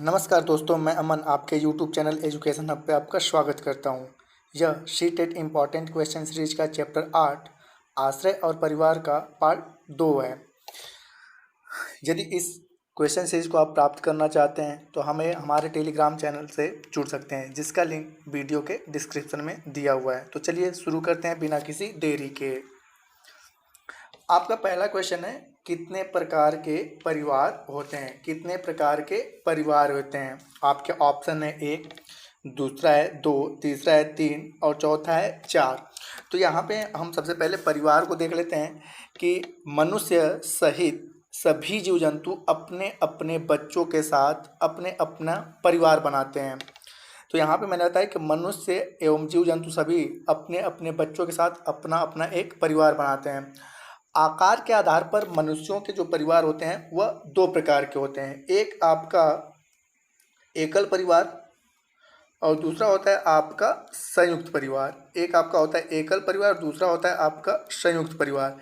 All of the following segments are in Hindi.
नमस्कार दोस्तों, मैं अमन आपके यूट्यूब चैनल एजुकेशन हब पे आपका स्वागत करता हूँ। यह CTET important question series का चैप्टर 8 आश्रय और परिवार का पार्ट 2 है। यदि इस क्वेश्चन सीरीज को आप प्राप्त करना चाहते हैं तो हमें हमारे टेलीग्राम चैनल से जुड़ सकते हैं, जिसका लिंक वीडियो के डिस्क्रिप्शन में दिया हुआ है। तो चलिए शुरू करते हैं बिना किसी देरी के। आपका पहला क्वेश्चन है, कितने प्रकार के परिवार होते हैं? कितने प्रकार के परिवार होते हैं? आपके ऑप्शन है 1, दूसरा है 2, तीसरा है 3 और चौथा है 4। तो यहाँ पे हम सबसे पहले परिवार को देख लेते हैं कि मनुष्य सहित सभी जीव जंतु अपने अपने बच्चों के साथ अपने अपना परिवार बनाते हैं। तो यहाँ पे मैंने बताया कि मनुष्य एवं जीव जंतु सभी अपने अपने बच्चों के साथ अपना अपना एक परिवार बनाते हैं। आकार के आधार पर मनुष्यों के जो परिवार होते हैं वह 2 प्रकार के होते हैं। एक आपका एकल परिवार और दूसरा होता है आपका संयुक्त परिवार। एक आपका होता है एकल परिवार, दूसरा होता है आपका संयुक्त परिवार।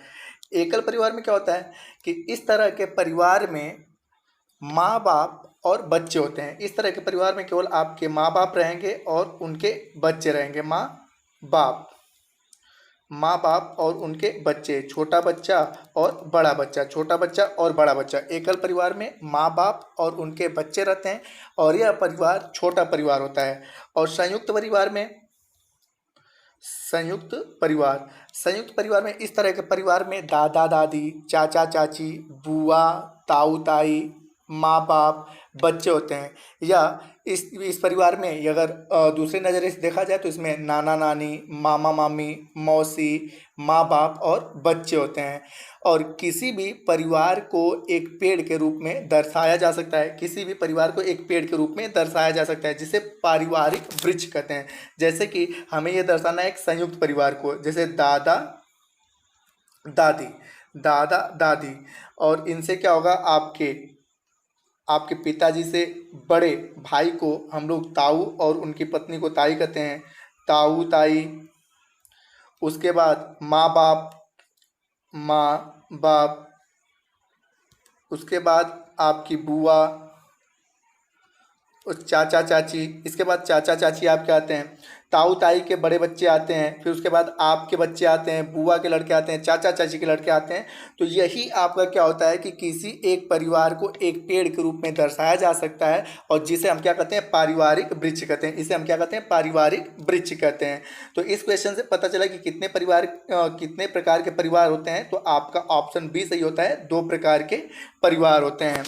एकल परिवार में क्या होता है कि इस तरह के परिवार में माँ बाप और बच्चे होते हैं। इस तरह के परिवार में केवल आपके माँ बाप रहेंगे और उनके बच्चे रहेंगे। माँ बाप और उनके बच्चे, छोटा बच्चा और बड़ा बच्चा, छोटा बच्चा और बड़ा बच्चा। एकल परिवार में माँ बाप और उनके बच्चे रहते हैं और यह परिवार छोटा परिवार होता है। और संयुक्त परिवार में इस तरह के परिवार में दादा दादी, चाचा चाची, बुआ, ताऊ ताई, माँ बाप, बच्चे होते हैं। या इस परिवार में अगर दूसरे नज़रिए से देखा जाए तो इसमें नाना नानी, मामा मामी, मौसी, माँ बाप और बच्चे होते हैं। और किसी भी परिवार को एक पेड़ के रूप में दर्शाया जा सकता है, किसी भी परिवार को एक पेड़ के रूप में दर्शाया जा सकता है, जिसे पारिवारिक वृक्ष कहते हैं। जैसे कि हमें यह दर्शाना है एक संयुक्त परिवार को, जैसे दादा दादी, दादा दादी, और इनसे क्या होगा, आपके पिताजी से बड़े भाई को हम लोग ताऊ और उनकी पत्नी को ताई कहते हैं, ताऊ ताई। उसके बाद माँ बाप, उसके बाद आपकी बुआ और चाचा चाची। इसके बाद चाचा चाची आपके आते हैं, ताऊ ताई के बड़े बच्चे आते हैं, फिर उसके बाद आपके बच्चे आते हैं, बुआ के लड़के आते हैं, चाचा चाची के लड़के आते हैं। तो यही आपका क्या होता है कि किसी एक परिवार को एक पेड़ के रूप में दर्शाया जा सकता है, और जिसे हम क्या कहते हैं, पारिवारिक वृक्ष कहते हैं। इसे हम क्या कहते हैं, पारिवारिक वृक्ष कहते हैं। तो इस क्वेश्चन से पता चला कि कितने प्रकार के परिवार होते हैं। तो आपका ऑप्शन बी सही होता है, 2 प्रकार के परिवार होते हैं।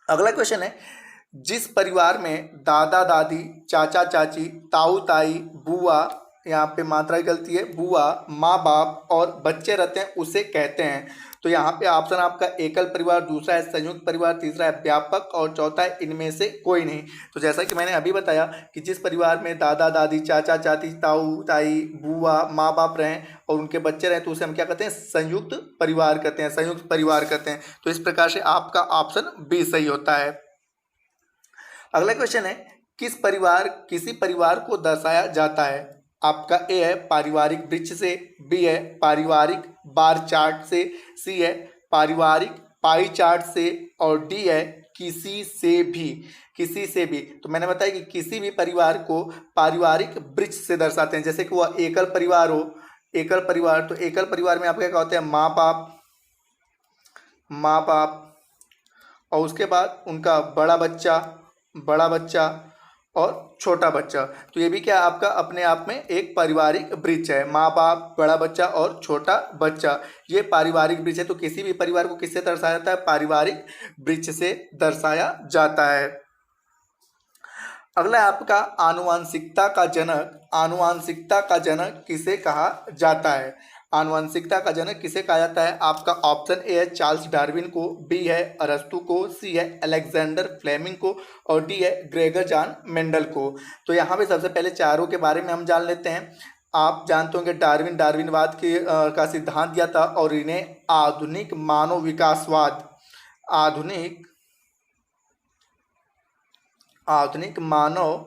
अगला क्वेश्चन है, जिस परिवार में दादा दादी, चाचा चाची, ताऊ ताई, बुआ, यहाँ पे मात्रा की गलती है, बुआ, माँ बाप और बच्चे रहते हैं, उसे कहते हैं। तो यहाँ पे ऑप्शन आपका एकल परिवार, दूसरा है संयुक्त परिवार, तीसरा है व्यापक और चौथा है इनमें से कोई नहीं। तो जैसा कि मैंने अभी बताया कि जिस परिवार में दादा दादी, चाचा चाची, ताऊ ताई, बुआ, माँ बाप रहें और उनके बच्चे रहें, तो उसे हम क्या कहते हैं, संयुक्त परिवार कहते हैं, संयुक्त परिवार कहते हैं। तो इस प्रकार से आपका ऑप्शन बी सही होता है। अगला क्वेश्चन है, किसी परिवार को दर्शाया जाता है? आपका ए है पारिवारिक वृक्ष से, बी है पारिवारिक बार चार्ट से, सी है पारिवारिक पाई चार्ट से और डी है किसी से भी। तो मैंने बताया कि किसी भी परिवार को पारिवारिक वृक्ष से दर्शाते हैं। जैसे कि वह एकल परिवार हो, तो एकल परिवार में आपका क्या होता है, माँ बाप और उसके बाद उनका बड़ा बच्चा और छोटा बच्चा। तो ये भी क्या आपका अपने आप में एक पारिवारिक वृक्ष है, माँ बाप, बड़ा बच्चा और छोटा बच्चा, ये पारिवारिक वृक्ष है। तो किसी भी परिवार को किससे दर्शाया जाता है, पारिवारिक वृक्ष से दर्शाया जाता है। अगला आपका आनुवांशिकता का जनक किसे कहा जाता है? आनुवंशिकता का जनक किसे कहा जाता है? आपका ऑप्शन ए है चार्ल्स डार्विन को, बी है अरस्तु को, सी है अलेक्जेंडर फ्लेमिंग को और डी है ग्रेगर जॉन मेंडल को। तो यहाँ पे सबसे पहले चारों के बारे में हम जान लेते हैं। आप जानते होंगे डार्विनवाद का सिद्धांत दिया था और इन्हें आधुनिक मानव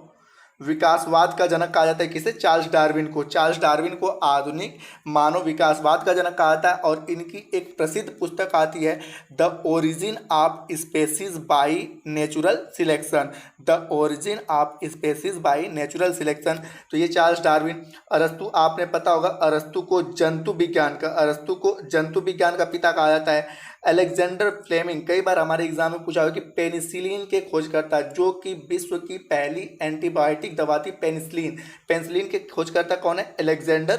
विकासवाद का जनक कहा जाता है किसे? चार्ल्स डार्विन को। चार्ल्स डार्विन को आधुनिक मानव विकासवाद का जनक कहा जाता है। और इनकी एक प्रसिद्ध पुस्तक आती है the origin of species by natural selection. The origin of species by natural selection. तो ये चार्ल्स डार्विन। अरस्तु, आपने पता होगा अरस्तु को जंतु विज्ञान का पिता कहा जाता है। अलेक्जेंडर फ्लेमिंग, कई बार हमारे एग्जाम में पूछा हुआ कि पेनिसिलिन के खोजकर्ता, जो कि विश्व की पहली एंटीबायोटिक दवा थी पेनिसिलिन। पेनिसिलिन के खोजकर्ता कौन है? अलेक्जेंडर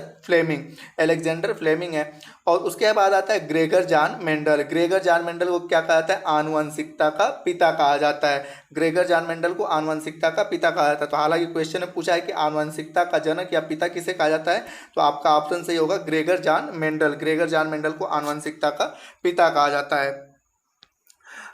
फ्लेमिंग है। और उसके बाद आता है Gregor John Mendel. Gregor John Mendel को क्या कहा जाता है? आनुवंशिकता का पिता कहा जाता है। ग्रेगर जॉन मेंडल को आनुवंशिकता का पिता कहा जाता है। तो हालांकि क्वेश्चन में पूछा है कि आनुवंशिकता का जनक या पिता किसे कहा जाता है, तो आपका ऑप्शन सही होगा Gregor John Mendel. Gregor John Mendel को आनुवंशिकता का पिता कहा जाता है।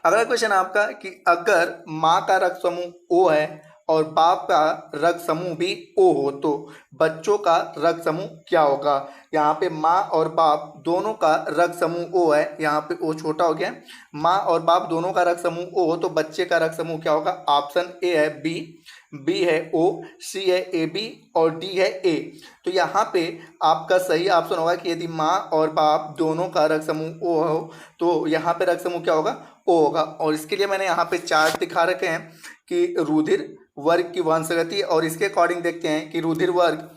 अगला क्वेश्चन आपका कि अगर माँ का रक्त समूह O है और बाप का रक्त समूह भी O हो तो बच्चों का रक्त समूह क्या होगा? यहाँ पे माँ और बाप दोनों का रक्त समूह O है, यहाँ पे O छोटा हो गया। माँ और बाप दोनों का रक्त समूह O हो तो बच्चे का रक्त समूह क्या होगा? ऑप्शन ए है बी है O, सी है AB और डी है A। तो यहाँ पे आपका सही ऑप्शन होगा कि यदि माँ और बाप दोनों का रक्त समूह O हो तो यहाँ पे रक्त समूह क्या होगा? O होगा। और इसके लिए मैंने यहाँ पे चार्ट दिखा रखे हैं कि रुधिर वर्ग की वंशगति, और इसके अकॉर्डिंग देखते हैं कि रुधिर वर्ग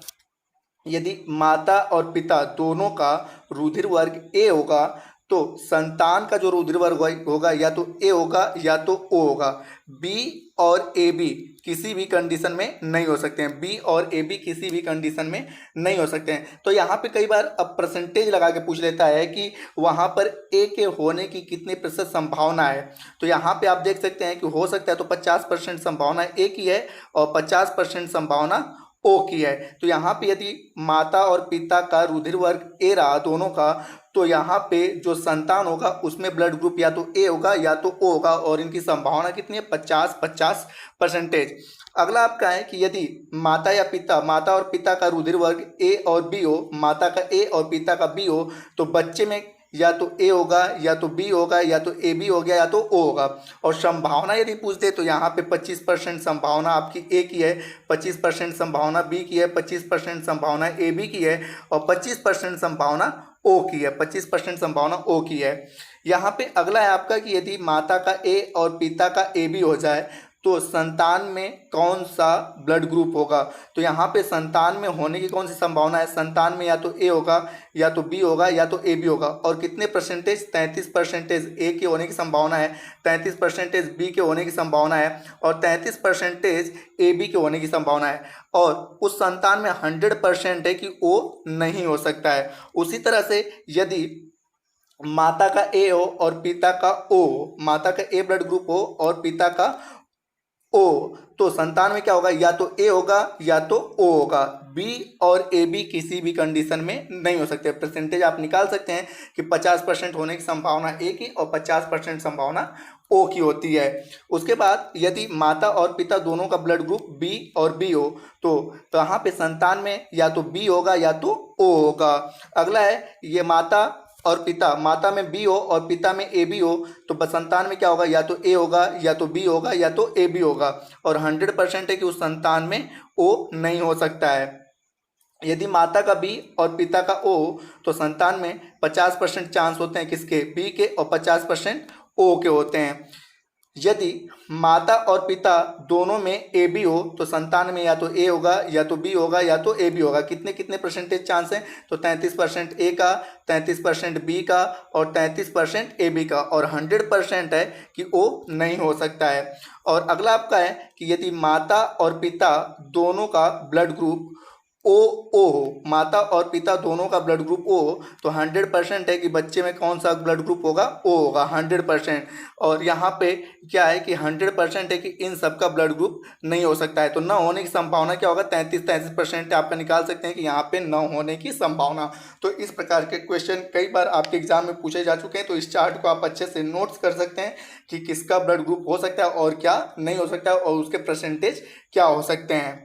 यदि माता और पिता दोनों का रुधिर वर्ग A होगा तो संतान का जो रुधिर वर्ग होगा या तो A होगा या तो O होगा। B और AB किसी भी कंडीशन में नहीं हो सकते हैं। B और AB किसी भी कंडीशन में नहीं हो सकते हैं। तो यहाँ पे कई बार अब परसेंटेज लगा के पूछ लेता है कि वहाँ पर A के होने की कितनी प्रतिशत संभावना है। तो यहाँ पे आप देख सकते हैं कि हो सकता है तो 50% संभावना A की है और 50% संभावना O की है। तो यहाँ पे यदि माता और पिता का रुधिर वर्ग A रहा दोनों का, तो यहाँ पे जो संतान होगा उसमें ब्लड ग्रुप या तो A होगा या तो O होगा, और इनकी संभावना कितनी है? 50-50%। अगला आपका है कि यदि माता और पिता का रुधिर वर्ग A और B हो, माता का A और पिता का B हो, तो बच्चे में या तो A होगा या तो B होगा या तो AB हो गया या तो O होगा। और संभावना यदि पूछते तो यहाँ पे 25% संभावना आपकी A की है, 25% संभावना B की है, 25% संभावना AB की है और 25% संभावना O की है। 25% संभावना O की है। यहाँ पे अगला है आपका कि यदि माता का A और पिता का AB हो जाए तो संतान में कौन सा ब्लड ग्रुप होगा? तो यहाँ पे संतान में होने की कौन सी संभावना है? संतान में या तो A होगा या तो B होगा या तो AB होगा। और कितने परसेंटेज? 33% A के होने की संभावना है, 33% B के होने की संभावना है और 33% AB के होने की संभावना है। और उस संतान में 100% है कि O नहीं हो सकता है। उसी तरह से यदि माता का A हो और पिता का O, माता का A ब्लड ग्रुप हो और पिता का O, तो संतान में क्या होगा? या तो A होगा या तो O होगा। B और AB किसी भी कंडीशन में नहीं हो सकते। परसेंटेज आप निकाल सकते हैं कि 50% होने की संभावना A की और 50% संभावना O की होती है। उसके बाद यदि माता और पिता दोनों का ब्लड ग्रुप B और B हो तो यहाँ पे संतान में या तो B होगा या तो O होगा। अगला है ये माता और पिता, माता में B हो और पिता में AB हो तो संतान में क्या होगा? या तो A होगा या तो B होगा या तो AB होगा। और 100% है कि उस संतान में O नहीं हो सकता है। यदि माता का B और पिता का O तो संतान में 50% चांस होते हैं किसके? B के और 50% O के होते हैं। यदि माता और पिता दोनों में AB हो तो संतान में या तो A होगा या तो B होगा या तो AB होगा। कितने कितने परसेंटेज चांस हैं? तो 33% A का, 33% B का और 33% AB का, और 100% है कि O नहीं हो सकता है। और अगला आपका है कि यदि माता और पिता दोनों का ब्लड ग्रुप O हो, माता और पिता दोनों का ब्लड ग्रुप O हो तो 100% है कि बच्चे में कौन सा ब्लड ग्रुप होगा? O होगा 100%। और यहाँ पे क्या है कि 100% है कि इन सब का ब्लड ग्रुप नहीं हो सकता है। तो न होने की संभावना क्या होगा? 33% आपका निकाल सकते हैं कि यहाँ पे न होने की संभावना। तो इस प्रकार के क्वेश्चन कई बार आपके एग्जाम में पूछे जा चुके हैं। तो इस चार्ट को आप अच्छे से नोट्स कर सकते हैं कि किसका ब्लड ग्रुप हो सकता है और क्या नहीं हो सकता है और उसके परसेंटेज क्या हो सकते हैं।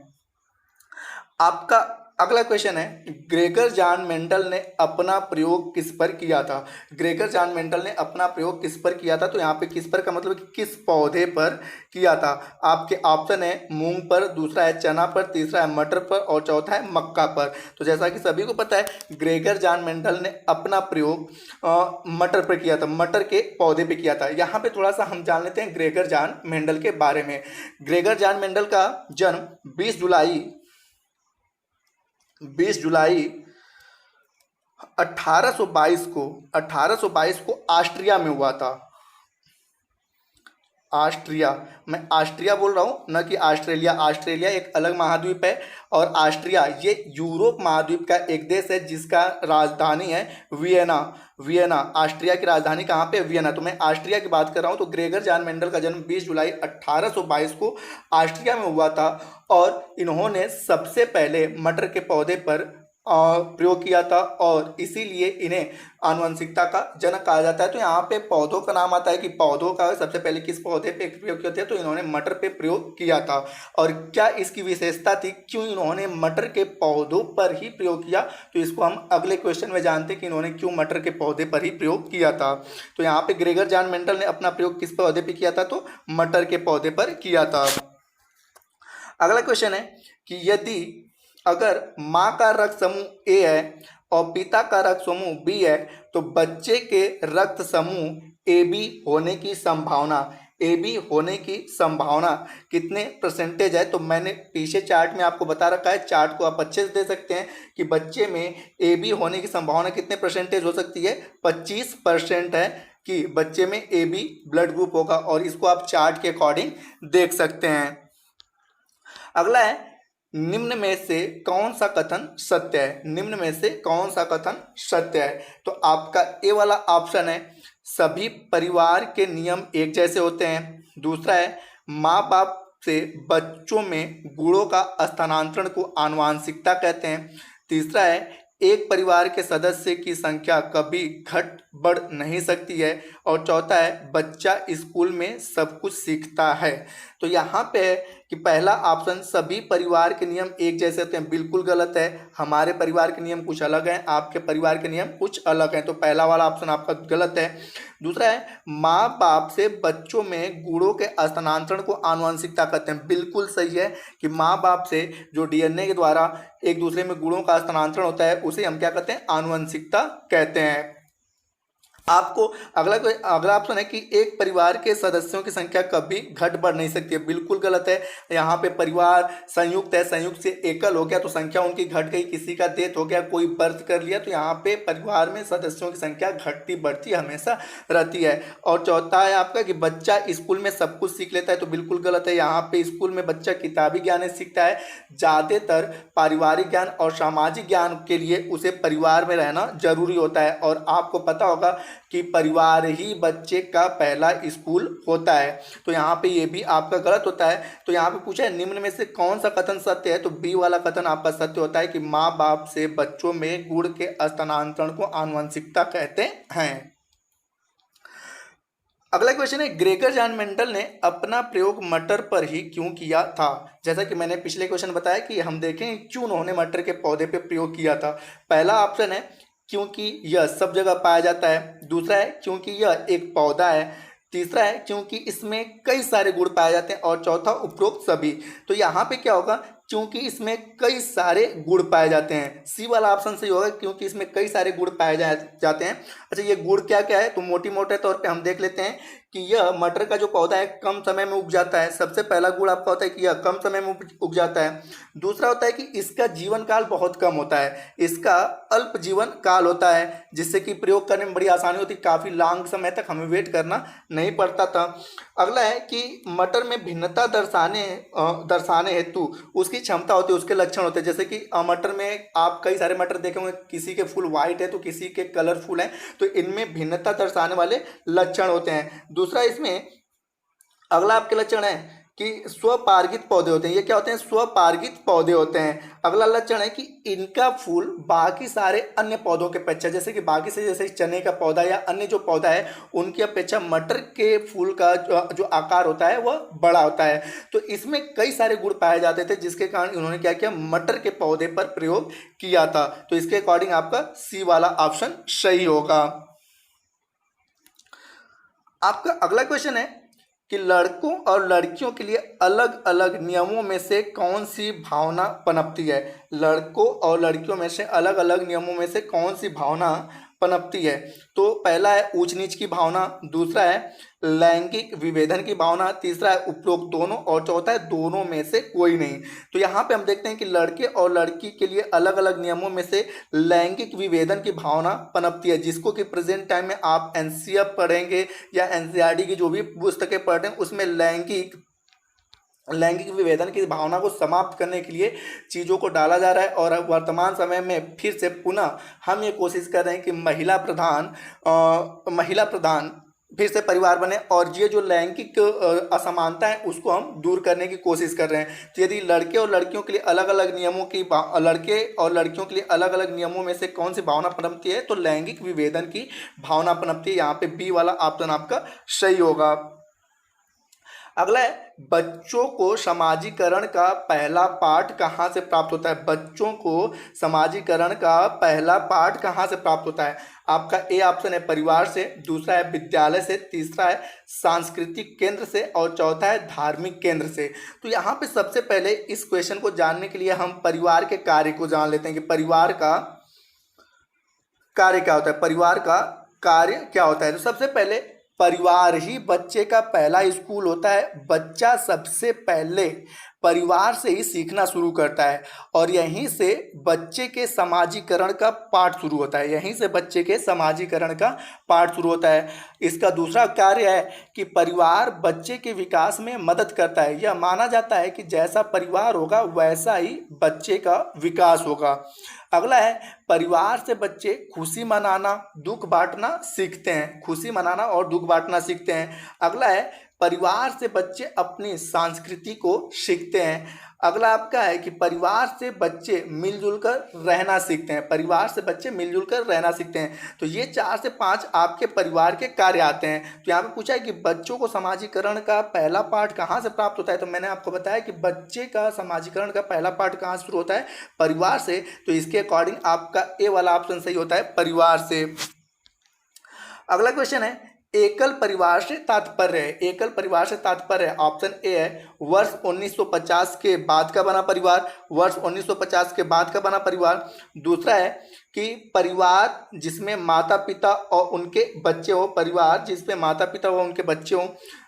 आपका अगला क्वेश्चन है, ग्रेगर जॉन मेंडल ने अपना प्रयोग किस पर किया था? ग्रेगर जॉन मेंडल ने अपना प्रयोग किस पर किया था? तो यहाँ पे किस पर का मतलब कि किस पौधे पर किया था? आपके ऑप्शन है मूंग पर, दूसरा है चना पर, तीसरा है मटर पर और चौथा है मक्का पर। तो जैसा कि सभी को पता है ग्रेगर जॉन मेंडल ने अपना प्रयोग मटर पर किया था, मटर के पौधे पर किया था। यहाँ पे थोड़ा सा हम जान लेते हैं ग्रेगर जॉन मेंडल के बारे में। ग्रेगर जॉन मेंडल का जन्म 20 जुलाई 1822 को ऑस्ट्रिया में हुआ था। ऑस्ट्रिया, मैं ऑस्ट्रिया बोल रहा हूँ न कि ऑस्ट्रेलिया। ऑस्ट्रेलिया एक अलग महाद्वीप है और ऑस्ट्रिया ये यूरोप महाद्वीप का एक देश है जिसका राजधानी है वियना। वियना, ऑस्ट्रिया की राजधानी कहाँ पे? वियना। तो मैं ऑस्ट्रिया की बात कर रहा हूँ। तो ग्रेगर जॉन मेंडल का जन्म 20 जुलाई 1822 को ऑस्ट्रिया में हुआ था और इन्होंने सबसे पहले मटर के पौधे पर प्रयोग किया था और इसीलिए इन्हें आनुवंशिकता का जनक कहा जाता है। तो यहाँ पे पौधों का नाम आता है कि पौधों का सबसे पहले किस पौधे पे प्रयोग किया था? तो इन्होंने मटर पे प्रयोग किया था। और क्या इसकी विशेषता थी, क्यों इन्होंने मटर के पौधों पर ही प्रयोग किया? तो इसको हम अगले क्वेश्चन में जानते हैं कि इन्होंने क्यों मटर के पौधे पर ही प्रयोग किया था। तो यहाँ पे ग्रेगर जॉन मेंडल ने अपना प्रयोग किस पौधे पर किया था? तो मटर के पौधे पर किया था। अगला क्वेश्चन है कि यदि अगर माँ का रक्त समूह ए है और पिता का रक्त समूह बी है तो बच्चे के रक्त समूह ए बी होने की संभावना कितने परसेंटेज है? तो मैंने पीछे चार्ट में आपको बता रखा है, चार्ट को आप अच्छे से दे सकते हैं कि बच्चे में ए बी होने की संभावना कितने परसेंटेज हो सकती है? 25% है कि बच्चे में ए बी ब्लड ग्रुप होगा और इसको आप चार्ट के अकॉर्डिंग देख सकते हैं। अगला है, निम्न में से कौन सा कथन सत्य है? निम्न में से कौन सा कथन सत्य है? तो आपका ए वाला ऑप्शन है सभी परिवार के नियम एक जैसे होते हैं। दूसरा है माँ बाप से बच्चों में गुणों का स्थानांतरण को आनुवांशिकता कहते हैं। तीसरा है एक परिवार के सदस्य की संख्या कभी घट बढ़ नहीं सकती है। और चौथा है बच्चा स्कूल में सब कुछ सीखता है। तो यहाँ पे है कि पहला ऑप्शन सभी परिवार के नियम एक जैसे होते हैं, बिल्कुल गलत है। हमारे परिवार के नियम कुछ अलग हैं, आपके परिवार के नियम कुछ अलग हैं। तो पहला वाला ऑप्शन आपका गलत है। दूसरा है माँ बाप से बच्चों में गुणों के स्थानांतरण को आनुवंशिकता कहते हैं, बिल्कुल सही है कि माँ बाप से जो डीएनए के द्वारा एक दूसरे में गुणों का स्थानांतरण होता है उसे हम क्या कहते हैं? आनुवंशिकता कहते हैं। आपको अगला ऑप्शन है कि एक परिवार के सदस्यों की संख्या कभी घट बढ़ नहीं सकती है, बिल्कुल गलत है। यहाँ पे परिवार संयुक्त है, संयुक्त से एकल हो गया तो संख्या उनकी घट गई, किसी का डेथ हो गया, कोई बर्थ कर लिया, तो यहाँ पे परिवार में सदस्यों की संख्या घटती बढ़ती हमेशा रहती है। और चौथा है आपका कि बच्चा स्कूल में सब कुछ सीख लेता है, तो बिल्कुल गलत है। यहाँ पे स्कूल में बच्चा किताबी ज्ञान सीखता है, ज़्यादातर पारिवारिक ज्ञान और सामाजिक ज्ञान के लिए उसे परिवार में रहना जरूरी होता है। और आपको पता होगा कि परिवार ही बच्चे का पहला स्कूल होता है। तो यहाँ पे ये भी आपका गलत होता है। तो यहाँ पे पूछा है निम्न में से कौन सा कथन सत्य है? तो बी वाला कथन आपका सत्य होता है कि माँ बाप से बच्चों में गुण के स्थानांतरण को आनुवंशिकता कहते हैं। अगला क्वेश्चन है ग्रेगर जॉन मेंडल ने अपना प्रयोग मटर पर ही क्यों किया था? जैसा कि मैंने पिछले क्वेश्चन बताया कि हम देखें क्यों उन्होंने मटर के पौधे पे प्रयोग किया था। पहला ऑप्शन है क्योंकि यह सब जगह पाया जाता है। दूसरा है क्योंकि यह एक पौधा है। तीसरा है क्योंकि इसमें कई सारे गुण पाए जाते हैं। और चौथा उपरोक्त सभी। तो यहाँ पे क्या होगा? क्योंकि इसमें कई सारे गुण पाए जाते हैं। सी वाला ऑप्शन सही होगा क्योंकि इसमें कई सारे गुण पाए जाते हैं। अच्छा, ये गुण क्या क्या है? तो मोटे तौर पे हम देख लेते हैं कि यह मटर का जो पौधा है कम समय में उग जाता है। सबसे पहला गुण आपका होता है कि यह कम समय में उग जाता है। दूसरा होता है कि इसका जीवन काल बहुत कम होता है, इसका अल्प जीवन काल होता है, जिससे कि प्रयोग करने में बड़ी आसानी होती है, काफ़ी लंबे समय तक हमें वेट करना नहीं पड़ता था। अगला है कि मटर में भिन्नता दर्शाने हेतु उसकी क्षमता होती है, उसके लक्षण होते हैं। जैसे कि मटर में आप कई सारे मटर देखे होंगे, किसी के फूल वाइट है तो किसी के कलरफुल हैं, तो इनमें भिन्नता दर्शाने वाले लक्षण होते हैं। दूसरा इसमें अगला आपके लक्षण है कि स्वपार्गित पौधे होते हैं। ये क्या होते हैं? स्वपार्गित पौधे होते हैं। अगला लक्षण है कि इनका फूल बाकी सारे अन्य पौधों के अपेक्षा, जैसे कि बाकी से जैसे चने का पौधा या अन्य जो पौधा है उनकी अपेक्षा मटर के फूल का जो आकार होता है वह बड़ा होता है। तो इसमें कई सारे गुण पाए जाते थे, जिसके कारण इन्होंने क्या किया, मटर के पौधे पर प्रयोग किया था। तो इसके अकॉर्डिंग आपका सी वाला ऑप्शन सही होगा। आपका अगला क्वेश्चन है कि लड़कों और लड़कियों के लिए अलग अलग नियमों में से कौन सी भावना पनपती है? लड़कों और लड़कियों में से अलग अलग नियमों में से कौन सी भावना पनपती है? तो पहला है ऊंच नीच की भावना, दूसरा है लैंगिक विभेदन की भावना, तीसरा है उपरोक्त दोनों, और चौथा है दोनों में से कोई नहीं। तो यहाँ पे हम देखते हैं कि लड़के और लड़की के लिए अलग अलग नियमों में से लैंगिक विभेदन की भावना पनपती है, जिसको कि प्रेजेंट टाइम में आप एनसीईआरटी पढ़ेंगे या एनसीईआरटी की जो भी पुस्तकें पढ़ रहे हैं उसमें लैंगिक विभेदन की भावना को समाप्त करने के लिए चीज़ों को डाला जा रहा है। और वर्तमान समय में फिर से पुनः हम ये कोशिश कर रहे हैं कि महिला प्रधान फिर से परिवार बने, और ये जो लैंगिक असमानता है उसको हम दूर करने की कोशिश कर रहे हैं। तो यदि लड़के और लड़कियों के लिए अलग अलग नियमों में से कौन सी भावना पनपती है, तो लैंगिक विभेदन की भावना पनपती है। यहाँ पे बी वाला ऑप्शन आपका सही होगा। अगला है बच्चों को समाजीकरण का पहला पाठ कहाँ से प्राप्त होता है? बच्चों को समाजीकरण का पहला पाठ कहाँ से प्राप्त होता है? आपका ए ऑप्शन है परिवार से, दूसरा है विद्यालय से, तीसरा है सांस्कृतिक केंद्र से, और चौथा है धार्मिक केंद्र से। तो यहाँ पे सबसे पहले इस क्वेश्चन को जानने के लिए हम परिवार के कार्य को जान लेते हैं कि परिवार का कार्य क्या होता है। परिवार का कार्य क्या होता है? तो सबसे पहले परिवार ही बच्चे का पहला स्कूल होता है। बच्चा सबसे पहले परिवार से ही सीखना शुरू करता है, और यहीं से बच्चे के समाजीकरण का पाठ शुरू होता है। यहीं से बच्चे के समाजीकरण का पाठ शुरू होता है। इसका दूसरा कार्य है कि परिवार बच्चे के विकास में मदद करता है। यह माना जाता है कि जैसा परिवार होगा वैसा ही बच्चे का विकास होगा। अगला है परिवार से बच्चे खुशी मनाना, दुख बांटना सीखते हैं। खुशी मनाना और दुख बांटना सीखते हैं। अगला है परिवार से बच्चे अपनी संस्कृति को सीखते हैं। अगला आपका है कि परिवार से बच्चे मिलजुल कर रहना सीखते हैं। परिवार से बच्चे मिलजुल कर रहना सीखते हैं। तो ये 4 से 5 आपके परिवार के कार्य आते हैं। तो यहाँ पे पूछा है कि बच्चों को समाजीकरण का पहला पाठ कहाँ से प्राप्त होता है? तो मैंने आपको बताया कि बच्चे का समाजीकरण का पहला पाठ कहाँ शुरू होता है? परिवार से। तो इसके अकॉर्डिंग आपका ए वाला ऑप्शन सही होता है, परिवार से। अगला क्वेश्चन है एकल परिवार से तात्पर्य है। एकल परिवार से तात्पर्य है, ऑप्शन ए है वर्ष 1950 के बाद का बना परिवार। वर्ष 1950 के बाद का बना परिवार। दूसरा है कि परिवार जिसमें माता पिता और उनके बच्चे हो। परिवार जिसमें माता पिता व उनके बच्चे हों।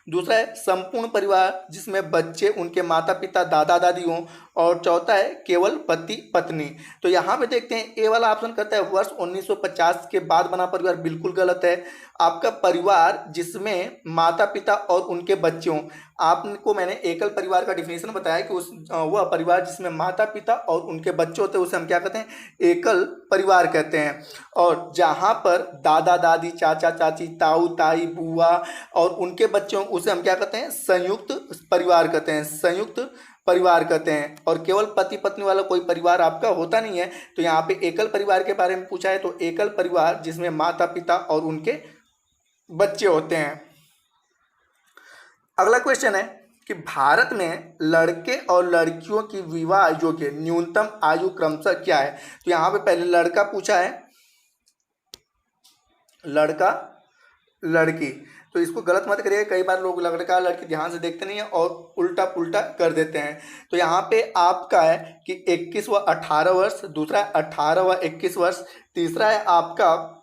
दूसरा है संपूर्ण परिवार जिसमें बच्चे, उनके माता पिता, दादा दादी हों। और चौथा है केवल पति पत्नी। तो यहाँ पे देखते हैं ए वाला ऑप्शन करता है वर्ष 1950 के बाद बना परिवार, बिल्कुल गलत है। आपका परिवार जिसमें माता पिता और उनके बच्चे हों। आपको मैंने एकल परिवार का डिफिनेशन बताया कि वह परिवार जिसमें माता पिता और उनके बच्चे होते हैं उसे हम क्या कहते हैं? एकल परिवार कहते हैं। और जहाँ पर दादा दादी, चाचा चाची, ताऊ ताई, बुआ और उनके बच्चे हों उसे हम क्या कहते हैं? संयुक्त परिवार कहते हैं। संयुक्त परिवार कहते हैं। और केवल पति पत्नी वाला कोई परिवार आपका होता नहीं है। तो यहाँ पे एकल परिवार के बारे में पूछा है, तो एकल परिवार जिसमें माता पिता और उनके बच्चे होते हैं। अगला क्वेश्चन है कि भारत में लड़के और लड़कियों की विवाह योग्य न्यूनतम आयु क्रमशः क्या है? तो यहाँ पे पहले लड़का पूछा है, लड़का लड़की। तो इसको गलत मत करिए, कई बार लोग लड़का लड़की ध्यान से देखते नहीं है और उल्टा पुल्टा कर देते हैं। तो यहाँ पे आपका है कि 21 व 18 वर्ष, दूसरा है 18 व 21 वर्ष, तीसरा है आपका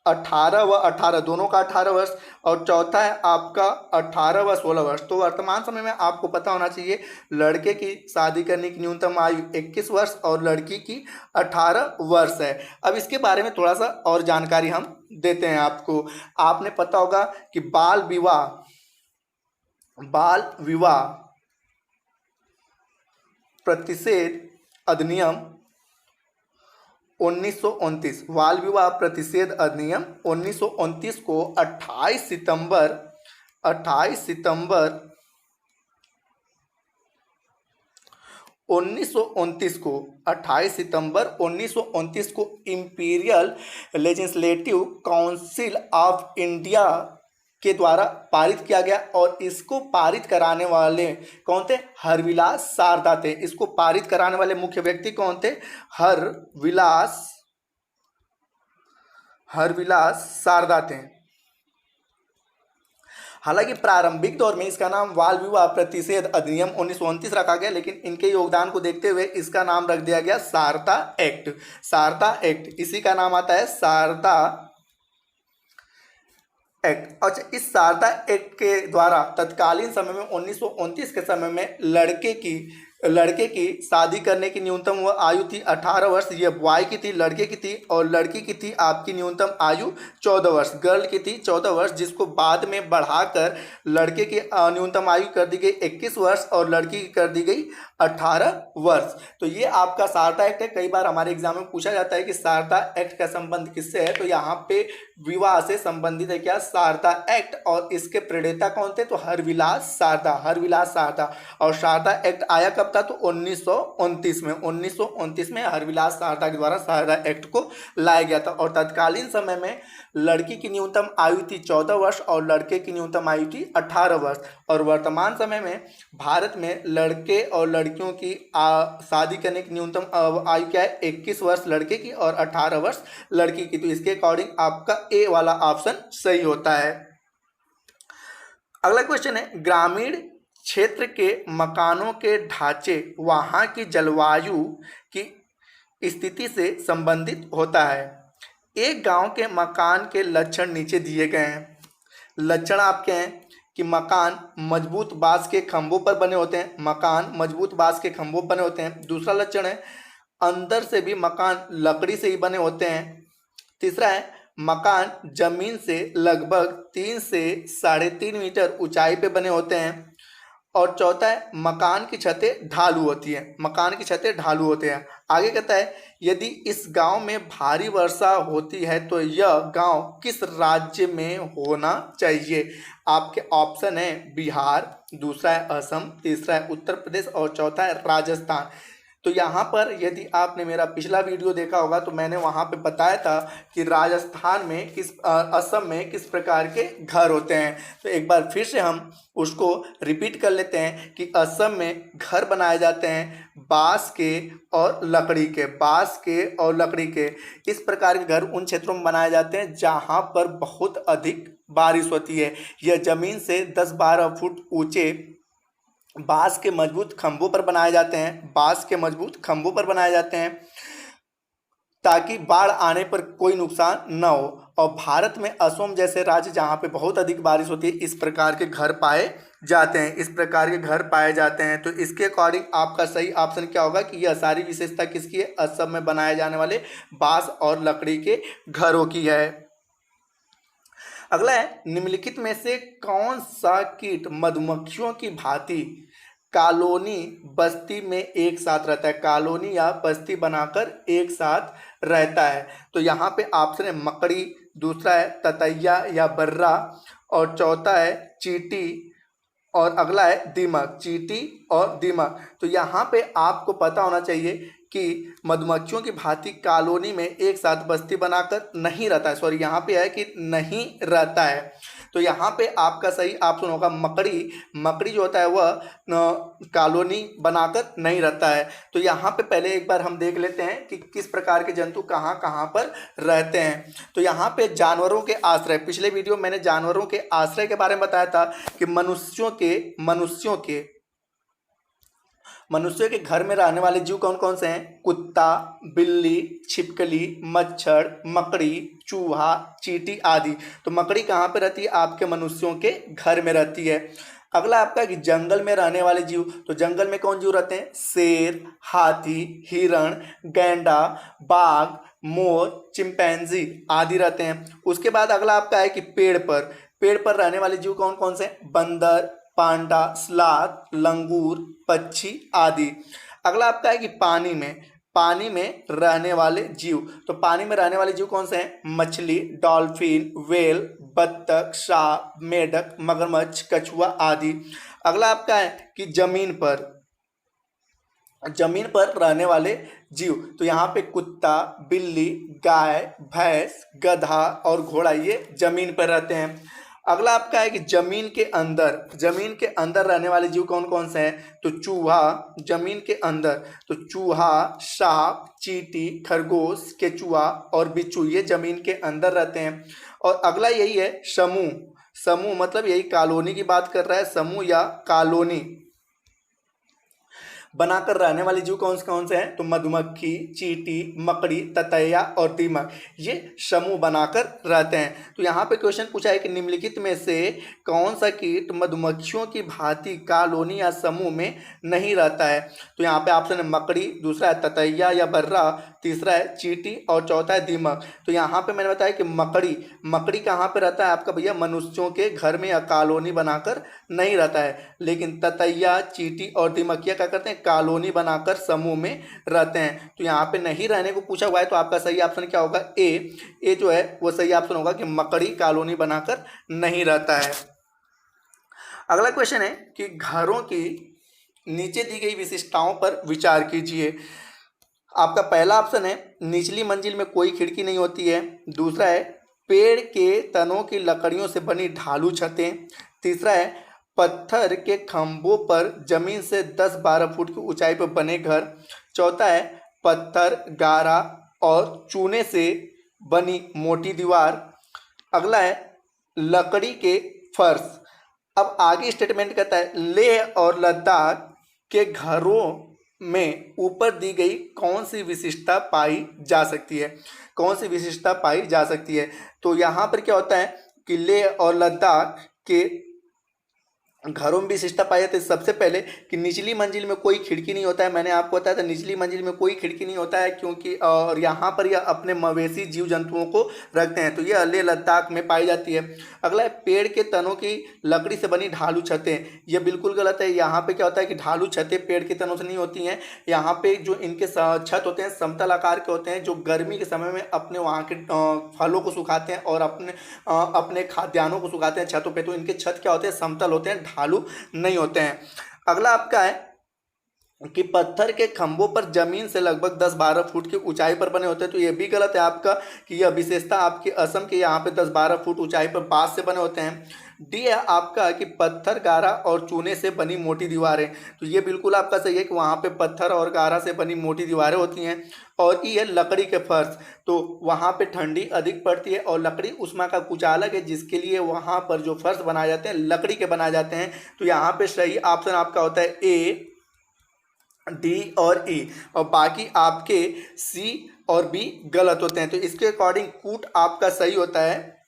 18 व 18 दोनों का 18 वर्ष, और चौथा है आपका 18 व 16 वर्ष। तो वर्तमान समय में आपको पता होना चाहिए लड़के की शादी करने की न्यूनतम आयु 21 वर्ष और लड़की की 18 वर्ष है। अब इसके बारे में थोड़ा सा और जानकारी हम देते हैं आपको। आपने पता होगा कि बाल विवाह प्रतिषेध अधिनियम 1929, बाल विवाह प्रतिषेध अधिनियम 1929 को 28 सितंबर 1929 को 28 सितंबर 1929 को imperial legislative council of India के द्वारा पारित किया गया। और इसको पारित कराने वाले कौन थे? हरविलास शारदा थे। इसको पारित कराने वाले मुख्य व्यक्ति कौन थे? हरविलास शारदा थे। हालांकि प्रारंभिक दौर में इसका नाम बाल विवाह प्रतिषेध अधिनियम 1929 रखा गया, लेकिन इनके योगदान को देखते हुए इसका नाम रख दिया गया शारदा एक्ट। शारदा एक्ट, इसी का नाम आता है शारदा एक्ट। अच्छा, इस शारदा एक्ट के द्वारा तत्कालीन समय में 1929 के समय में लड़के की शादी करने की न्यूनतम आयु थी 18 वर्ष। ये बॉय की थी, लड़के की थी। और लड़की की थी आपकी न्यूनतम आयु 14 वर्ष, गर्ल की थी 14 वर्ष, जिसको बाद में बढ़ाकर लड़के की न्यूनतम आयु कर दी गई 21 वर्ष और लड़की की कर दी गई 18 वर्ष। तो ये आपका शारदा एक्ट है। कई बार हमारे एग्जाम में पूछा जाता है कि शारदा एक्ट का संबंध किससे है, तो यहाँ पे विवाह से संबंधित है क्या? शारदा एक्ट। और इसके प्रणेता कौन थे? तो हरविलास शारदा। और शारदा एक्ट आया कब था? तो 1929 में हरविलास शारदा के द्वारा शारदा एक्ट को लाया गया था। और तत्कालीन समय में लड़की की न्यूनतम आयु थी 14 वर्ष और लड़के की न्यूनतम आयु थी 18 वर्ष। और वर्तमान समय में भारत में लड़के और लड़कियों की शादी करने की न्यूनतम आयु क्या है? 21 वर्ष लड़के की और 18 वर्ष लड़की की। तो इसके अकॉर्डिंग आपका ए वाला ऑप्शन सही होता है। अगला क्वेश्चन है, ग्रामीण क्षेत्र के मकानों के ढांचे वहां की जलवायु की स्थिति से संबंधित होता है। एक गांव के मकान के लक्षण नीचे दिए गए हैं। लक्षण आपके हैं कि मकान मजबूत बांस के खंभों पर बने होते हैं। मकान मजबूत बांस के खंभों पर बने होते हैं। दूसरा लक्षण है, अंदर से भी मकान लकड़ी से ही बने होते हैं। तीसरा है, मकान जमीन से लगभग 3 से 3.5 मीटर ऊंचाई पे बने होते हैं। और चौथा है, मकान की छतें ढालू होती हैं। आगे कहता है, यदि इस गांव में भारी वर्षा होती है तो यह गांव किस राज्य में होना चाहिए? आपके ऑप्शन है बिहार, दूसरा है असम, तीसरा है उत्तर प्रदेश और चौथा है राजस्थान। तो यहाँ पर यदि आपने मेरा पिछला वीडियो देखा होगा तो मैंने वहाँ पे बताया था कि राजस्थान में असम में किस प्रकार के घर होते हैं। तो एक बार फिर से हम उसको रिपीट कर लेते हैं कि असम में घर बनाए जाते हैं बांस के और लकड़ी के। इस प्रकार के घर उन क्षेत्रों में बनाए जाते हैं जहाँ पर बहुत अधिक बारिश होती है। यह जमीन से 10-12 फुट ऊंचे बांस के मजबूत खंभों पर बनाए जाते हैं ताकि बाढ़ आने पर कोई नुकसान न हो। और भारत में असम जैसे राज्य जहाँ पे बहुत अधिक बारिश होती है, इस प्रकार के घर पाए जाते हैं। तो इसके अकॉर्डिंग आपका सही ऑप्शन क्या होगा कि यह सारी विशेषता किसकी है? असम में बनाए जाने वाले बांस और लकड़ी के घरों की है। अगला है, निम्नलिखित में से कौन सा कीट मधुमक्खियों की भांति कॉलोनी बस्ती में एक साथ रहता है? कॉलोनी या बस्ती बनाकर एक साथ रहता है। तो यहाँ पे ऑप्शन है मकड़ी, दूसरा है ततैया या बर्रा और चौथा है चींटी और अगला है दीमक। तो यहाँ पे आपको पता होना चाहिए कि मधुमक्खियों की भांति कॉलोनी में एक साथ बस्ती बनाकर नहीं रहता है। सॉरी, यहाँ पे है कि नहीं रहता है। तो यहाँ पे आपका सही ऑप्शन होगा मकड़ी जो होता है वह कॉलोनी बनाकर नहीं रहता है। तो यहाँ पे पहले एक बार हम देख लेते हैं कि किस प्रकार के जंतु कहाँ कहाँ पर रहते हैं। तो यहाँ पे जानवरों के आश्रय, पिछले वीडियो मैंने जानवरों के आश्रय के बारे में बताया था कि मनुष्यों के घर में रहने वाले जीव कौन कौन से हैं? कुत्ता, बिल्ली, छिपकली, मच्छर, मकड़ी, चूहा, चींटी आदि। तो मकड़ी कहाँ पे रहती है? आपके मनुष्यों के घर में रहती है। अगला आपका कि जंगल में रहने वाले जीव, तो जंगल में कौन जीव रहते हैं? शेर, हाथी, हिरण, गैंडा, बाघ, मोर, चिंपैंजी आदि रहते हैं। उसके बाद अगला आपका है कि पेड़ पर रहने वाले जीव कौन कौन से? बंदर, पांडा, स्लाथ, लंगूर, पक्षी आदि। अगला आपका है कि पानी में रहने वाले जीव, तो पानी में रहने वाले जीव कौन से हैं? मछली, डॉल्फिन, व्हेल, बत्तख, सांप, मेढक, मगरमच्छ, कछुआ आदि। अगला आपका है कि जमीन पर जमीन पर रहने वाले जीव। तो यहाँ पे कुत्ता, बिल्ली, गाय, भैंस, गधा और घोड़ा ये जमीन पर रहते हैं। अगला आपका है कि जमीन के अंदर रहने वाले जीव कौन कौन से हैं? तो चूहा जमीन के अंदर, तो चूहा, सांप, चींटी, खरगोश, केचुआ और बिच्छू ये जमीन के अंदर रहते हैं। और अगला यही है समूह। समूह मतलब यही कॉलोनी की बात कर रहा है, समूह या कॉलोनी बनाकर रहने वाले जीव कौन से हैं? तो मधुमक्खी, चींटी, मकड़ी, ततैया और दीमक ये समूह बनाकर रहते हैं। तो यहाँ पे क्वेश्चन पूछा है कि निम्नलिखित में से कौन सा कीट मधुमक्खियों की भांति कॉलोनी या समूह में नहीं रहता है? तो यहाँ पे ऑप्शन है मकड़ी, दूसरा है ततैया या बर्रा, तीसरा है चींटी और चौथा है दीमक। तो यहाँ पे मैंने बताया कि मकड़ी कहाँ पे रहता है आपका भैया? मनुष्यों के घर में या कॉलोनी बनाकर नहीं रहता है। लेकिन ततैया, चींटी और दीमक ये क्या करते हैं? कॉलोनी बनाकर समूह में रहते हैं। तो यहाँ पे नहीं रहने को पूछा हुआ है, तो आपका सही ऑप्शन क्या होगा? ए जो है वो सही ऑप्शन होगा कि मकड़ी कॉलोनी बनाकर नहीं रहता है। अगला क्वेश्चन है कि घरों की नीचे दी गई विशिष्टताओं पर विचार कीजिए। आपका पहला ऑप्शन है निचली मंजिल में कोई खिड़की नहीं होती है। दूसरा है पेड़ के तनों की लकड़ियों से बनी ढालू छतें। तीसरा है पत्थर के खंभों पर जमीन से 10-12 फुट की ऊंचाई पर बने घर। चौथा है पत्थर, गारा और चूने से बनी मोटी दीवार। अगला है लकड़ी के फर्श। अब आगे स्टेटमेंट कहता है लेह और लद्दाख के घरों में ऊपर दी गई कौन सी विशिष्टता पाई जा सकती है? कौन सी विशिष्टता पाई जा सकती है? तो यहाँ पर क्या होता है कि लेह और लद्दाख के घरों में विशिष्टता पाई जाती है। सबसे पहले कि निचली मंजिल में कोई खिड़की नहीं होता है। मैंने आपको बताया था निचली मंजिल में कोई खिड़की नहीं होता है क्योंकि और यहाँ पर यह अपने मवेशी जीव जंतुओं को रखते हैं। तो ये लेह लद्दाख में पाई जाती है। अगला है पेड़ के तनों की लकड़ी से बनी ढालू छतें। ये बिल्कुल गलत है। यहाँ पे क्या होता है कि ढालू छतें पेड़ के तनों से नहीं होती हैं। यहाँ पे जो इनके छत होते हैं समतल आकार के होते हैं, जो गर्मी के समय में अपने वहाँ के फलों को सुखाते हैं और अपने खाद्यान्नों को सुखाते हैं छतों पे। तो इनके छत क्या होते हैं? समतल होते हैं, ढालू नहीं होते हैं। अगला आपका है कि पत्थर के खंभों पर जमीन से लगभग 10-12 फुट की ऊंचाई पर बने होते हैं। तो ये भी गलत है आपका कि यह विशेषता आपकी असम के यहाँ पे 10-12 फुट ऊंचाई पर बांस से बने होते हैं। डी है आपका कि पत्थर, गारा और चूने से बनी मोटी दीवारें। तो ये बिल्कुल आपका सही है कि वहाँ पे पत्थर और गारा से बनी मोटी दीवारें होती हैं। और ई है लकड़ी के फर्श। तो वहाँ पे ठंडी अधिक पड़ती है और लकड़ी ऊष्मा का कुचालक है, जिसके लिए वहाँ पर जो फर्श बनाए जाते हैं लकड़ी के बनाए जाते हैं। तो यहाँ पे सही ऑप्शन आपका होता है ए, डी और ई, और बाकी आपके सी और बी गलत होते हैं। तो इसके अकॉर्डिंग कूट आपका सही होता है,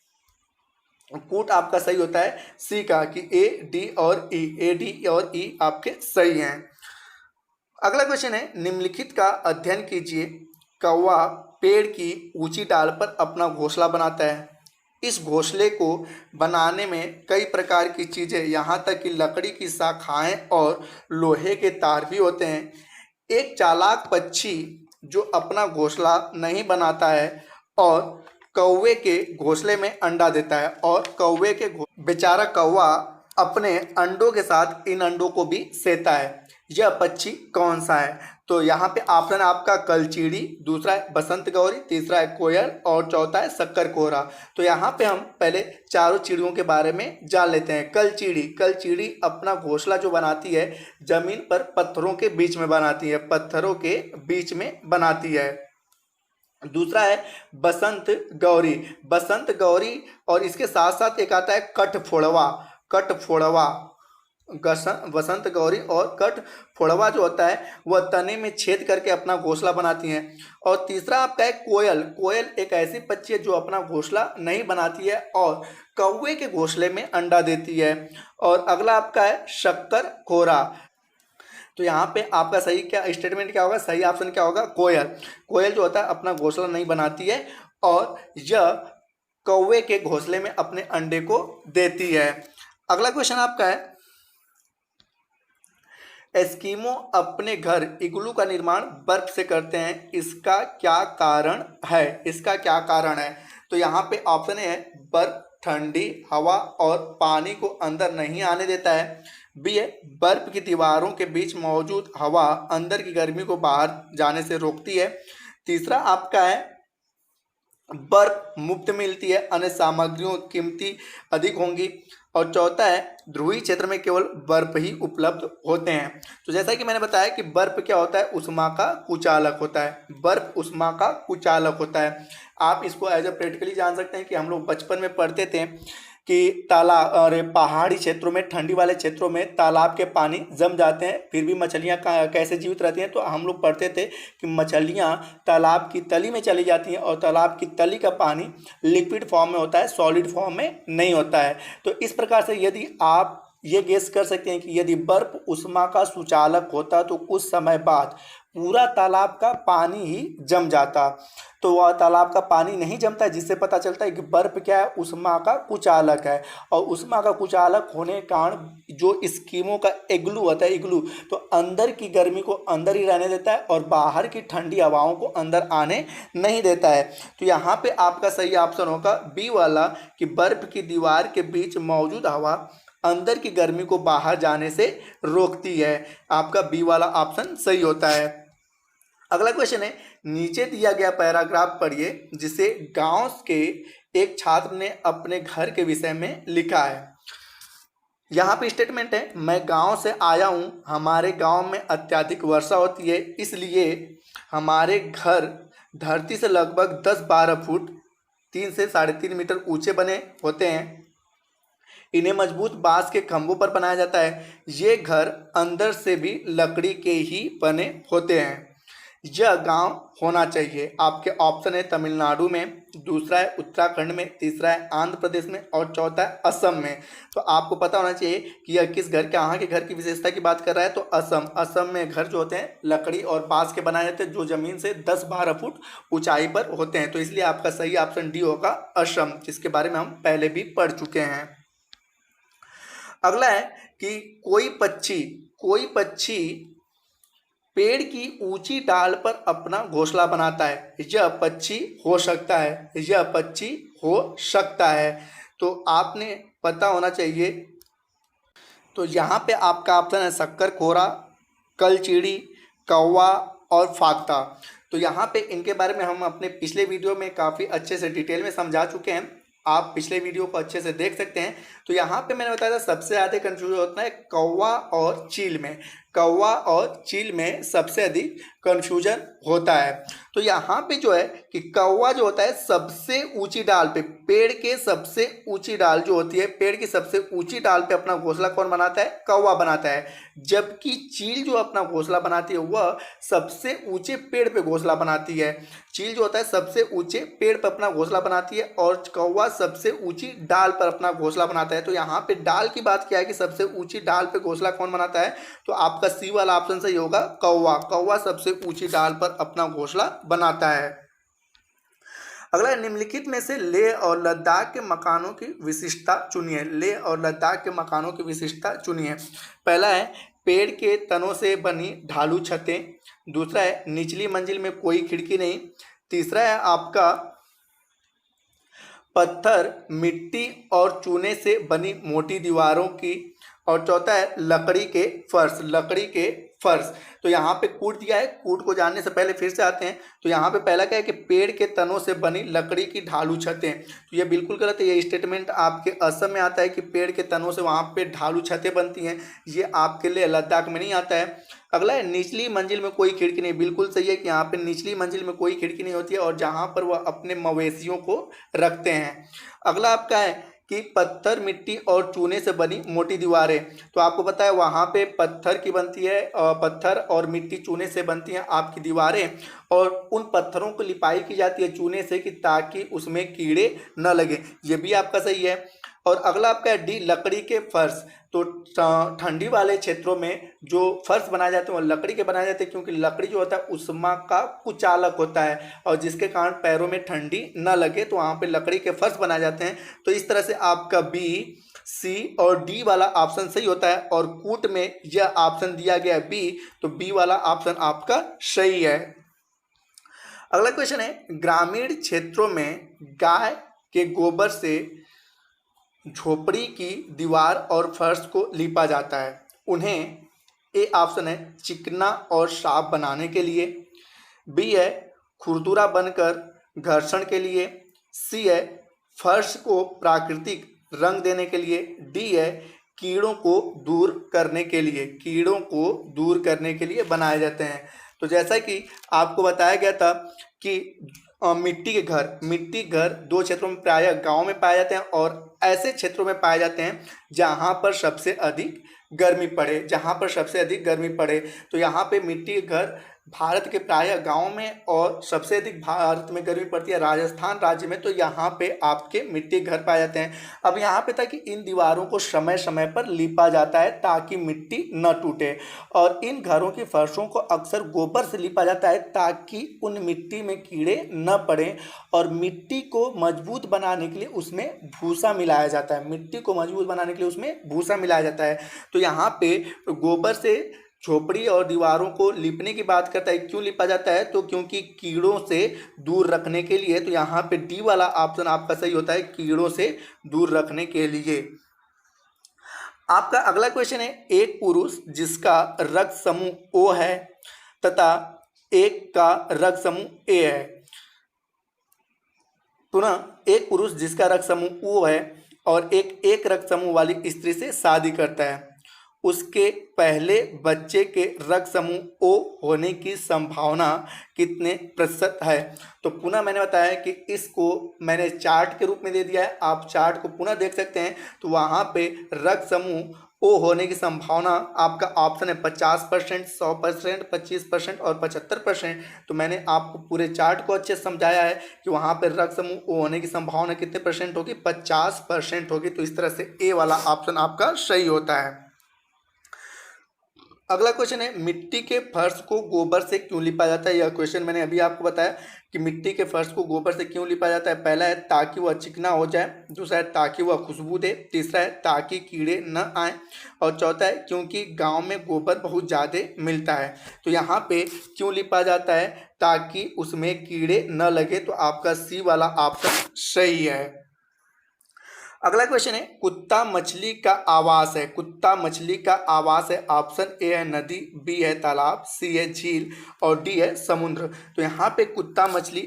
कूट आपका सही होता है सी का कि ए, डी और ई, ए, डी और ई आपके सही हैं। अगला क्वेश्चन है निम्नलिखित का अध्ययन कीजिए। कौवा पेड़ की ऊंची डाल पर अपना घोंसला बनाता है। इस घोंसले को बनाने में कई प्रकार की चीज़ें, यहाँ तक कि लकड़ी की शाखाएं और लोहे के तार भी होते हैं। एक चालाक पक्षी जो अपना घोंसला नहीं बनाता है और कौवे के घोंसले में अंडा देता है, और बेचारा कौवा अपने अंडों के साथ इन अंडों को भी सेता है। यह पक्षी कौन सा है? तो यहाँ पे ऑप्शन आपका कलचीड़ी, दूसरा है बसंत गौरी, तीसरा है कोयल और चौथा है शक्कर कोहरा। तो यहाँ पे हम पहले चारों चिड़ियों के बारे में जान लेते हैं। कलचीड़ी अपना घोंसला जो बनाती है जमीन पर पत्थरों के बीच में बनाती है, पत्थरों के बीच में बनाती है। दूसरा है बसंत गौरी और इसके साथ साथ एक आता है कठफोड़वा। वसंत गौरी और कठफोड़वा जो होता है वह तने में छेद करके अपना घोंसला बनाती हैं। और तीसरा आपका है कोयल एक ऐसी पक्षी है जो अपना घोंसला नहीं बनाती है और कौवे के घोंसले में अंडा देती है। और अगला आपका है शक्कर कोहरा। तो यहाँ पे आपका सही क्या स्टेटमेंट क्या होगा? सही ऑप्शन क्या होगा? कोयल जो होता है अपना घोंसला नहीं बनाती है और यह कौवे के घोंसले में अपने अंडे को देती है। अगला क्वेश्चन आपका है एस्किमो अपने घर इग्लू का निर्माण बर्फ से करते हैं, इसका क्या कारण है? तो यहाँ पे ऑप्शन है बर्फ ठंडी हवा और पानी को अंदर नहीं आने देता है। बी है बर्फ की दीवारों के बीच मौजूद हवा अंदर की गर्मी को बाहर जाने से रोकती है। तीसरा आपका है बर्फ मुफ्त मिलती है, अन्य सामग्रियों की कीमती अधिक होंगी। और चौथा है ध्रुवीय क्षेत्र में केवल बर्फ ही उपलब्ध होते हैं। तो जैसा कि मैंने बताया कि बर्फ क्या होता है, उष्मा का कुचालक होता है। बर्फ उष्मा का कुचालक होता है। आप इसको एज ए प्रैक्टिकली जान सकते हैं कि हम लोग बचपन में पढ़ते थे कि तालाब और पहाड़ी क्षेत्रों में, ठंडी वाले क्षेत्रों में तालाब के पानी जम जाते हैं, फिर भी मछलियाँ कैसे जीवित रहती हैं। तो हम लोग पढ़ते थे कि मछलियाँ तालाब की तली में चली जाती हैं और तालाब की तली का पानी लिक्विड फॉर्म में होता है, सॉलिड फॉर्म में नहीं होता है। तो इस प्रकार से यदि आप ये गेस कर सकते हैं कि यदि बर्फ उष्मा का सुचालक होता तो कुछ समय बाद पूरा तालाब का पानी ही जम जाता। तो वह तालाब का पानी नहीं जमता है, जिससे पता चलता है कि बर्फ क्या है, उष्मा का कुचालक है। और उष्मा का कुचालक होने के कारण जो इस्कीमों का इग्लू होता है, इग्लू तो अंदर की गर्मी को अंदर ही रहने देता है और बाहर की ठंडी हवाओं को अंदर आने नहीं देता है। तो यहाँ पे आपका सही ऑप्शन होगा बी वाला कि बर्फ की दीवार के बीच मौजूद हवा अंदर की गर्मी को बाहर जाने से रोकती है। आपका बी वाला ऑप्शन सही होता है। अगला क्वेश्चन है, नीचे दिया गया पैराग्राफ पढ़िए जिसे गांव के एक छात्र ने अपने घर के विषय में लिखा है। यहाँ पे स्टेटमेंट है, मैं गांव से आया हूँ, हमारे गांव में अत्यधिक वर्षा होती है, इसलिए हमारे घर धरती से लगभग 10-12 फुट 3 से 3.5 मीटर ऊंचे बने होते हैं। इन्हें मजबूत बांस के खंभों पर बनाया जाता है। ये घर अंदर से भी लकड़ी के ही बने होते हैं। यह गांव होना चाहिए। आपके ऑप्शन है तमिलनाडु में, दूसरा है उत्तराखंड में, तीसरा है आंध्र प्रदेश में और चौथा है असम में। तो आपको पता होना चाहिए कि यह किस घर, कहाँ के घर की विशेषता की बात कर रहा है। तो असम में घर जो होते हैं लकड़ी और बांस के बनाए जाते हैं, जो जमीन से 10-12 फुट ऊंचाई पर होते हैं। तो इसलिए आपका सही ऑप्शन डी होगा असम, जिसके बारे में हम पहले भी पढ़ चुके हैं। अगला है कि कोई पक्षी पेड़ की ऊंची डाल पर अपना घोंसला बनाता है। यह पक्षी हो सकता है, यह पक्षी हो सकता है। तो आपने पता होना चाहिए। तो यहाँ पे आपका ऑप्शन है शक्करखोरा, कलचीड़ी, कौवा और फाख्ता। तो यहाँ पे इनके बारे में हम अपने पिछले वीडियो में काफ़ी अच्छे से डिटेल में समझा चुके हैं, आप पिछले वीडियो को अच्छे से देख सकते हैं। तो यहाँ पे मैंने बताया था सबसे ज़्यादा कन्फ्यूजन होता है कौवा और चील में। कौवा और चील में सबसे अधिक कन्फ्यूजन होता है। तो यहाँ पे जो है कि कौवा जो होता है सबसे ऊंची डाल पे, पेड़ के सबसे ऊंची डाल जो होती है, पेड़ की सबसे ऊंची डाल पे अपना घोंसला कौन बनाता है, कौवा बनाता है। जबकि चील जो अपना घोंसला बनाती है वह सबसे ऊंचे पेड़ पे घोंसला बनाती है। चील जो होता है सबसे ऊंचे पेड़ पर अपना घोंसला बनाती है और कौवा सबसे ऊंची डाल पर अपना घोंसला बनाता है। तो यहाँ पे डाल की बात क्या है कि सबसे ऊंची डाल पे घोंसला कौन बनाता है, तो आपका सी वाला ऑप्शन सही होगा कौवा। कौवा सबसे ऊंची डाल पर अपना घोंसला बनाता है। अगला, निम्नलिखित में से लेह और लद्दाख के मकानों की विशिष्टता चुनिए। लेह और लद्दाख के मकानों की विशिष्टता चुनिए। पहला है पेड़ के तनों से बनी ढालू छतें। दूसरा है निचली मंजिल में कोई खिड़की नहीं। तीसरा है आपका पत्थर, मिट्टी और चूने से बनी मोटी दीवारों की। और चौथा है लकड़ी के फर्श, लकड़ी के फर्श। तो यहाँ पे कूट दिया है, कूट को जानने से पहले फिर से आते हैं। तो यहाँ पे पहला क्या है कि पेड़ के तनों से बनी लकड़ी की ढालू छतें। तो ये बिल्कुल गलत है। ये स्टेटमेंट आपके असम में आता है कि पेड़ के तनों से वहाँ पे ढालू छतें बनती हैं। ये आपके लिए लद्दाख में नहीं आता है। अगला है निचली मंजिल में कोई खिड़की नहीं। बिल्कुल सही है कि यहाँ पे निचली मंजिल में कोई खिड़की नहीं होती है और जहाँ पर वह अपने मवेशियों को रखते हैं। अगला आपका है कि पत्थर, मिट्टी और चूने से बनी मोटी दीवारें। तो आपको पता है वहाँ पे पत्थर की बनती है, पत्थर और मिट्टी चूने से बनती हैं आपकी दीवारें, और उन पत्थरों को लिपाई की जाती है चूने से कि ताकि उसमें कीड़े न लगे। ये भी आपका सही है। और अगला आपका है डी, लकड़ी के फर्श। तो ठंडी वाले क्षेत्रों में जो फर्श बनाए जाते हैं वो लकड़ी के बनाए जाते हैं, क्योंकि लकड़ी जो होता है उष्मा का कुचालक होता है और जिसके कारण पैरों में ठंडी न लगे, तो वहाँ पे लकड़ी के फर्श बनाए जाते हैं। तो इस तरह से आपका बी, सी और डी वाला ऑप्शन सही होता है। और कूट में यह ऑप्शन दिया गया है बी, तो बी वाला ऑप्शन आपका सही है। अगला क्वेश्चन है, ग्रामीण क्षेत्रों में गाय के गोबर से झोपड़ी की दीवार और फर्श को लीपा जाता है। उन्हें, ए ऑप्शन है चिकना और साफ बनाने के लिए, बी है खुरदुरा बनकर घर्षण के लिए, सी है फर्श को प्राकृतिक रंग देने के लिए, डी है कीड़ों को दूर करने के लिए, कीड़ों को दूर करने के लिए बनाए जाते हैं। तो जैसा कि आपको बताया गया था कि मिट्टी घर दो क्षेत्रों में प्रायः गांव में पाए जाते हैं और ऐसे क्षेत्रों में पाए जाते हैं जहां पर सबसे अधिक गर्मी पड़े। तो यहाँ पे मिट्टी के घर भारत के प्रायः गांव में, और सबसे अधिक भारत में गर्मी पड़ती है राजस्थान राज्य में, तो यहाँ पे आपके मिट्टी घर पाए जाते हैं। अब यहाँ पे था कि इन दीवारों को समय समय पर लीपा जाता है ताकि मिट्टी न टूटे, और इन घरों की फर्शों को अक्सर गोबर से लीपा जाता है ताकि उन मिट्टी में कीड़े न पड़े, और मिट्टी को मजबूत बनाने के लिए उसमें भूसा मिलाया जाता है। तो यहाँ पे गोबर से झोपड़ी और दीवारों को लिपने की बात करता है। क्यों लिपा जाता है? तो क्योंकि कीड़ों से दूर रखने के लिए। तो यहाँ पे डी वाला ऑप्शन आपका सही होता है, कीड़ों से दूर रखने के लिए। आपका अगला क्वेश्चन है, एक पुरुष जिसका रक्त समूह ओ है तथा एक का रक्त समूह ए है। पुनः एक पुरुष जिसका रक्त समूह ओ है और एक रक्त समूह वाली स्त्री से शादी करता है, उसके पहले बच्चे के रक्त समूह ओ होने की संभावना कितने प्रतिशत है? तो पुनः मैंने बताया कि इसको मैंने चार्ट के रूप में दे दिया है, आप चार्ट को पुनः देख सकते हैं। तो वहाँ पे रक्त समूह ओ होने की संभावना आपका ऑप्शन है 50%, 100%, 25% और 75%। तो मैंने आपको पूरे चार्ट को अच्छे से समझाया है कि वहाँ पर रक्त समूह ओ होने की संभावना कितने परसेंट होगी? 50% होगी। तो इस तरह से ए वाला ऑप्शन आपका सही होता है। अगला क्वेश्चन है, मिट्टी के फर्श को गोबर से क्यों लिपा जाता है? यह क्वेश्चन मैंने अभी आपको बताया कि मिट्टी के फर्श को गोबर से क्यों लिपा जाता है। पहला है ताकि वह चिकना हो जाए, दूसरा है ताकि वह खुशबू दे, तीसरा है ताकि कीड़े न आए, और चौथा है क्योंकि गांव में गोबर बहुत ज़्यादा मिलता है। तो यहाँ पे क्यों लिपा जाता है? ताकि उसमें कीड़े न लगे। तो आपका सी वाला ऑप्शन सही है। अगला क्वेश्चन है, कुत्ता मछली का आवास है। ऑप्शन ए है नदी, बी है तालाब, सी है झील और डी है समुद्र। तो यहाँ पे कुत्ता मछली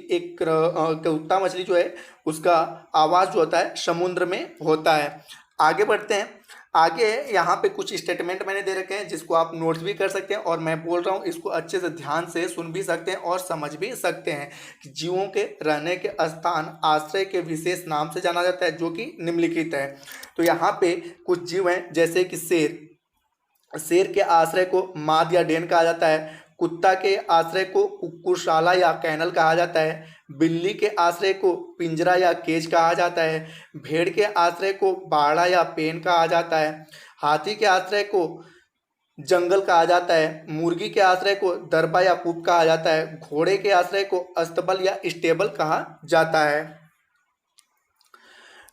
जो है उसका आवाज़ जो होता है समुद्र में होता है। आगे बढ़ते हैं। आगे यहाँ पे कुछ स्टेटमेंट मैंने दे रखे हैं जिसको आप नोट्स भी कर सकते हैं, और मैं बोल रहा हूँ इसको अच्छे से ध्यान से सुन भी सकते हैं और समझ भी सकते हैं कि जीवों के रहने के स्थान आश्रय के विशेष नाम से जाना जाता है जो कि निम्नलिखित है। तो यहाँ पे कुछ जीव हैं जैसे कि शेर के आश्रय को माद या डेन कहा जाता है, कुत्ता के आश्रय को कुक्कुरशाला या कैनल कहा जाता है, बिल्ली के आश्रय को पिंजरा या केज कहा जाता है, भेड़ के आश्रय को बाड़ा या पेन कहा जाता है, हाथी के आश्रय को जंगल कहा जाता है, मुर्गी के आश्रय को दरबा या कूप कहा जाता है, घोड़े के आश्रय को अस्तबल या स्टेबल कहा जाता है,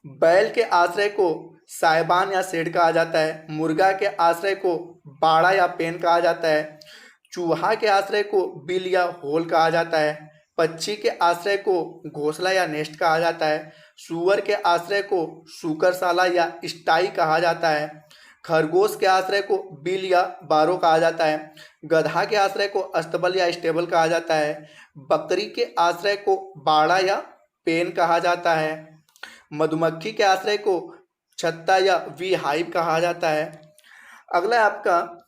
बैल के आश्रय को साइबान या शेड कहा जाता है, मुर्गा के आश्रय को बाड़ा या पेन कहा जाता है, चूहा के आश्रय को बिल या होल कहा जाता है, पक्षी के आश्रय को घोंसला या नेस्ट कहा जाता है, सूअर के आश्रय को सूकरशाला या स्टाई कहा जाता है, खरगोश के आश्रय को बिल या बारो कहा जाता है, गधा के आश्रय को अस्तबल या स्टेबल कहा जाता है, बकरी के आश्रय को बाड़ा या पेन कहा जाता है, मधुमक्खी के आश्रय को छत्ता या वी हाइव कहा जाता है। अगला है आपका,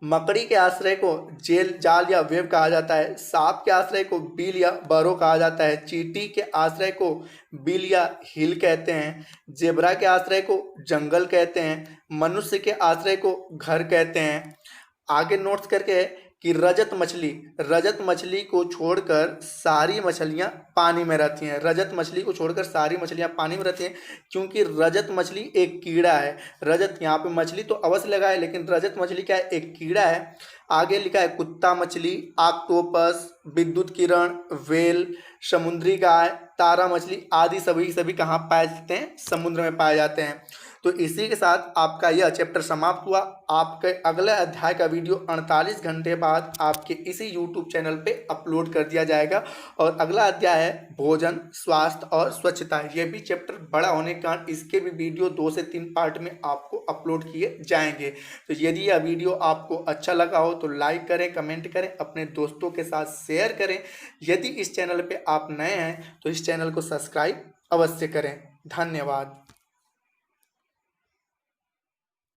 मकड़ी के आश्रय को जाल या वेब कहा जाता है, सांप के आश्रय को बिल या बरो कहा जाता है, चींटी के आश्रय को बिल या हिल कहते हैं, जेब्रा के आश्रय को जंगल कहते हैं, मनुष्य के आश्रय को घर कहते हैं। आगे नोट्स करके कि रजत मछली को छोड़कर सारी मछलियां पानी में रहती हैं। क्योंकि रजत मछली एक कीड़ा है। रजत यहाँ पे मछली तो अवश्य लगा है, लेकिन रजत मछली क्या है? एक कीड़ा है। आगे लिखा है कुत्ता मछली, ऑक्टोपस, विद्युत किरण, व्हेल, समुद्री गाय, तारा मछली आदि सभी कहाँ पाए जाते हैं? समुद्र में पाए जाते हैं। तो इसी के साथ आपका यह चैप्टर समाप्त हुआ। आपके अगले अध्याय का वीडियो 48 घंटे बाद आपके इसी यूट्यूब चैनल पे अपलोड कर दिया जाएगा। और अगला अध्याय है भोजन, स्वास्थ्य और स्वच्छता। ये भी चैप्टर बड़ा होने के कारण इसके भी वीडियो 2 से 3 पार्ट में आपको अपलोड किए जाएंगे। तो यदि यह वीडियो आपको अच्छा लगा हो तो लाइक करें, कमेंट करें, अपने दोस्तों के साथ शेयर करें। यदि इस चैनल पे आप नए हैं तो इस चैनल को सब्सक्राइब अवश्य करें। धन्यवाद।